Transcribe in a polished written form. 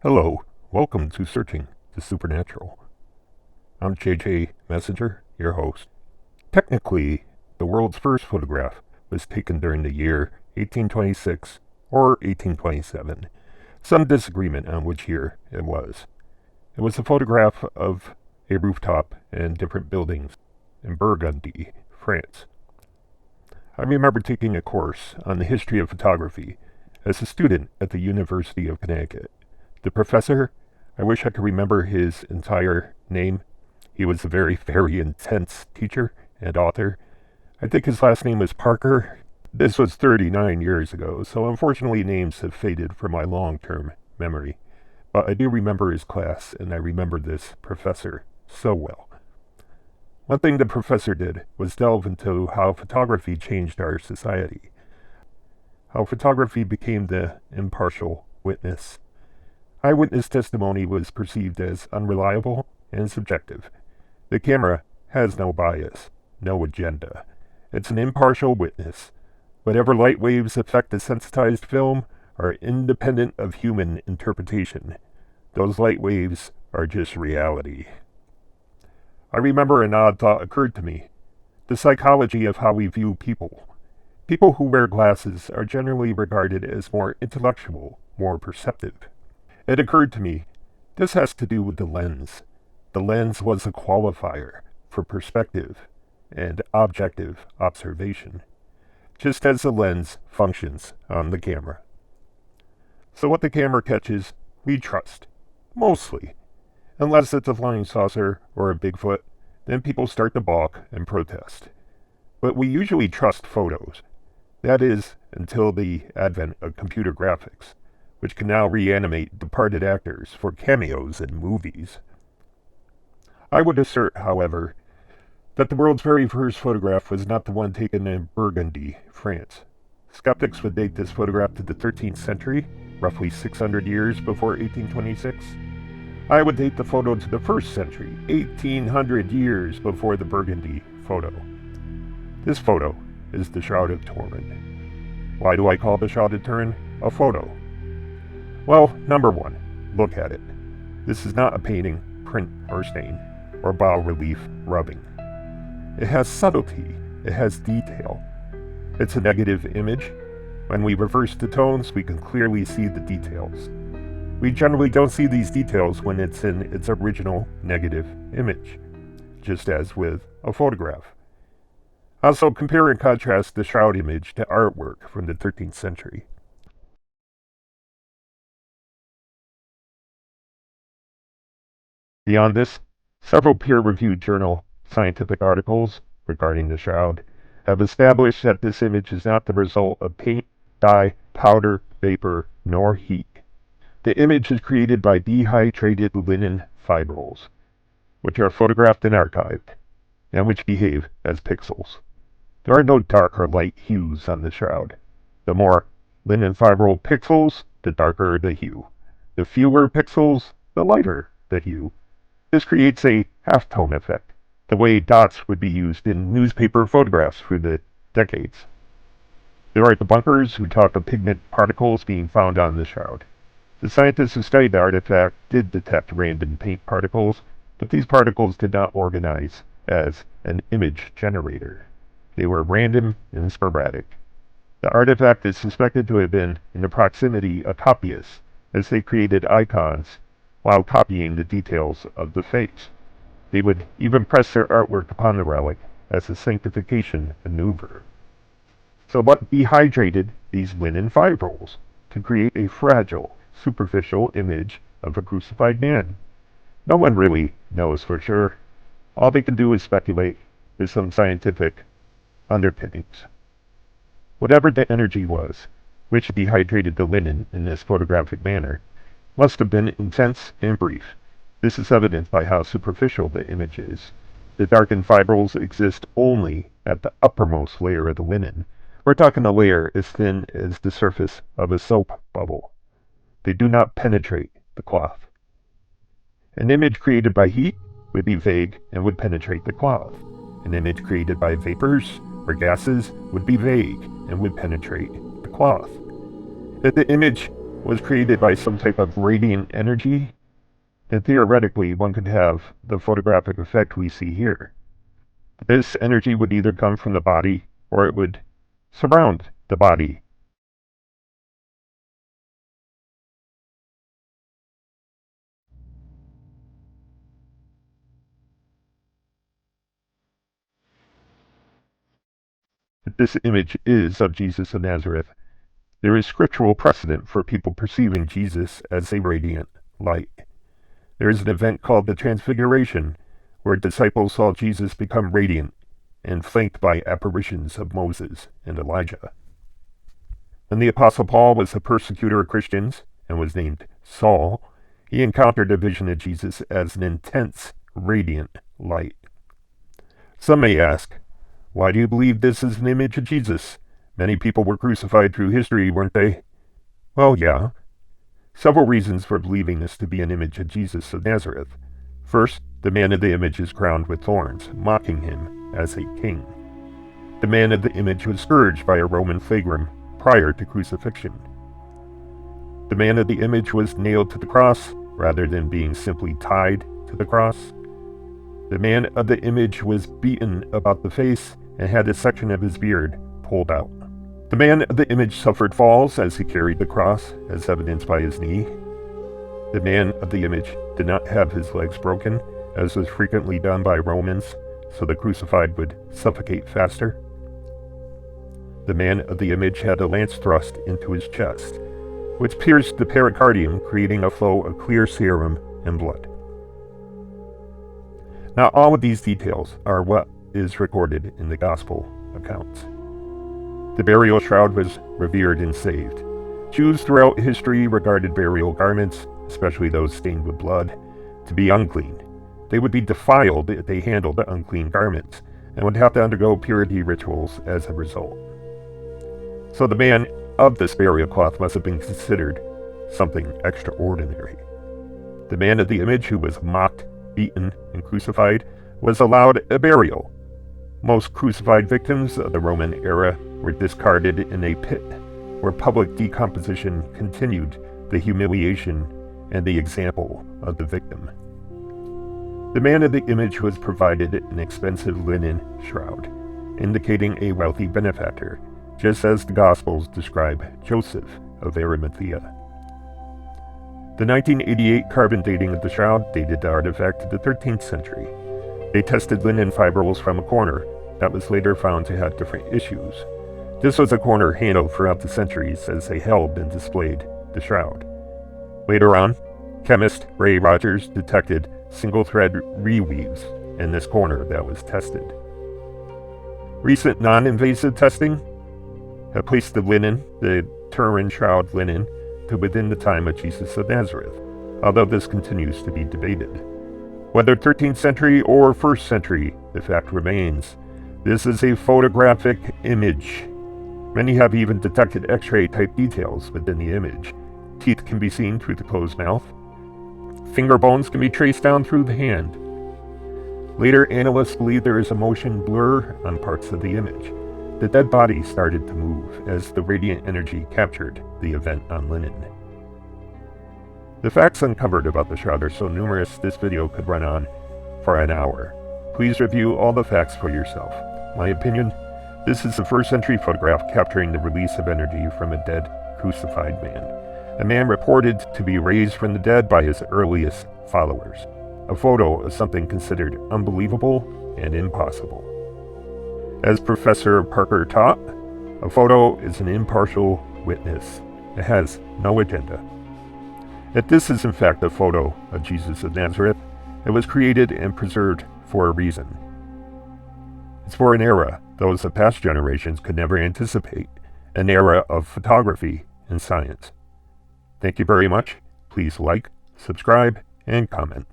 Hello, welcome to Searching the Supernatural. I'm JJ Messenger, your host. Technically, the world's first photograph was taken during the year 1826 or 1827. Some disagreement on which year it was. It was a photograph of a rooftop and different buildings in Burgundy, France. I remember taking a course on the history of photography as a student at the University of Connecticut. The professor, I wish I could remember his entire name. He was a very, very intense teacher and author. I think his last name was Parker. This was 39 years ago, so unfortunately names have faded from my long-term memory. But I do remember his class, and I remember this professor so well. One thing the professor did was delve into how photography changed our society. How photography became the impartial witness. Eyewitness testimony was perceived as unreliable and subjective. The camera has no bias, no agenda. It's an impartial witness. Whatever light waves affect the sensitized film are independent of human interpretation. Those light waves are just reality. I remember an odd thought occurred to me. The psychology of how we view people. People who wear glasses are generally regarded as more intellectual, more perceptive. It occurred to me, this has to do with the lens. The lens was a qualifier for perspective and objective observation, just as the lens functions on the camera. So what the camera catches, we trust. Mostly. Unless it's a flying saucer or a Bigfoot, then people start to balk and protest. But we usually trust photos. That is, until the advent of computer graphics, which can now reanimate departed actors for cameos in movies. I would assert, however, that the world's very first photograph was not the one taken in Burgundy, France. Skeptics would date this photograph to the 13th century, roughly 600 years before 1826. I would date the photo to the 1st century, 1800 years before the Burgundy photo. This photo is the Shroud of Turin. Why do I call the Shroud of Turin a photo? Well, number one, look at it. This is not a painting, print, or stain, or bas-relief rubbing. It has subtlety. It has detail. It's a negative image. When we reverse the tones, we can clearly see the details. We generally don't see these details when it's in its original negative image, just as with a photograph. Also, compare and contrast the shroud image to artwork from the 13th century. Beyond this, several peer-reviewed journal scientific articles regarding the shroud have established that this image is not the result of paint, dye, powder, vapor, nor heat. The image is created by dehydrated linen fibrils, which are photographed and archived, and which behave as pixels. There are no dark or light hues on the shroud. The more linen fibril pixels, the darker the hue. The fewer pixels, the lighter the hue. This creates a halftone effect, the way dots would be used in newspaper photographs through the decades. There are debunkers who talk of pigment particles being found on the shroud. The scientists who studied the artifact did detect random paint particles, but these particles did not organize as an image generator. They were random and sporadic. The artifact is suspected to have been in the proximity of copyists, as they created icons while copying the details of the face. They would even press their artwork upon the relic as a sanctification maneuver. So what dehydrated these linen fibrils to create a fragile, superficial image of a crucified man? No one really knows for sure. All they can do is speculate with some scientific underpinnings. Whatever the energy was, which dehydrated the linen in this photographic manner, must have been intense and brief. This is evident by how superficial the image is. The darkened fibrils exist only at the uppermost layer of the linen. We're talking a layer as thin as the surface of a soap bubble. They do not penetrate the cloth. An image created by heat would be vague and would penetrate the cloth. An image created by vapors or gases would be vague and would penetrate the cloth. If the image was created by some type of radiant energy, then theoretically one could have the photographic effect we see here. This energy would either come from the body or it would surround the body. If this image is of Jesus of Nazareth, there is scriptural precedent for people perceiving Jesus as a radiant light. There is an event called the Transfiguration, where disciples saw Jesus become radiant and flanked by apparitions of Moses and Elijah. When the Apostle Paul was a persecutor of Christians and was named Saul, he encountered a vision of Jesus as an intense, radiant light. Some may ask, why do you believe this is an image of Jesus? Many people were crucified through history, weren't they? Well, yeah. Several reasons for believing this to be an image of Jesus of Nazareth. First, the man of the image is crowned with thorns, mocking him as a king. The man of the image was scourged by a Roman flagrum prior to crucifixion. The man of the image was nailed to the cross rather than being simply tied to the cross. The man of the image was beaten about the face and had a section of his beard pulled out. The man of the image suffered falls as he carried the cross, as evidenced by his knee. The man of the image did not have his legs broken, as was frequently done by Romans, so the crucified would suffocate faster. The man of the image had a lance thrust into his chest, which pierced the pericardium, creating a flow of clear serum and blood. Now, all of these details are what is recorded in the Gospel accounts. The burial shroud was revered and saved. Jews throughout history regarded burial garments, especially those stained with blood, to be unclean. They would be defiled if they handled the unclean garments, and would have to undergo purity rituals as a result. So the man of this burial cloth must have been considered something extraordinary. The man of the image who was mocked, beaten, and crucified was allowed a burial. Most crucified victims of the Roman era were discarded in a pit, where public decomposition continued the humiliation and the example of the victim. The man of the image was provided an expensive linen shroud, indicating a wealthy benefactor, just as the Gospels describe Joseph of Arimathea. The 1988 carbon dating of the shroud dated the artifact to the 13th century. They tested linen fibrils from a corner that was later found to have different issues. This was a corner handled throughout the centuries as they held and displayed the shroud. Later on, chemist Ray Rogers detected single-thread reweaves in this corner that was tested. Recent non-invasive testing have placed the Turin shroud linen, to within the time of Jesus of Nazareth, although this continues to be debated. Whether 13th century or 1st century, the fact remains, this is a photographic image. Many have even detected X-ray type details within the image. Teeth can be seen through the closed mouth. Finger bones can be traced down through the hand. Later, analysts believe there is a motion blur on parts of the image. The dead body started to move as the radiant energy captured the event on linen. The facts uncovered about the shroud are so numerous this video could run on for an hour. Please review all the facts for yourself. My opinion, this is a 1st century photograph capturing the release of energy from a dead, crucified man. A man reported to be raised from the dead by his earliest followers. A photo of something considered unbelievable and impossible. As Professor Parker taught, a photo is an impartial witness. It has no agenda. If this is in fact a photo of Jesus of Nazareth, it was created and preserved for a reason. It's for an era those of past generations could never anticipate, an era of photography and science. Thank you very much. Please like, subscribe, and comment.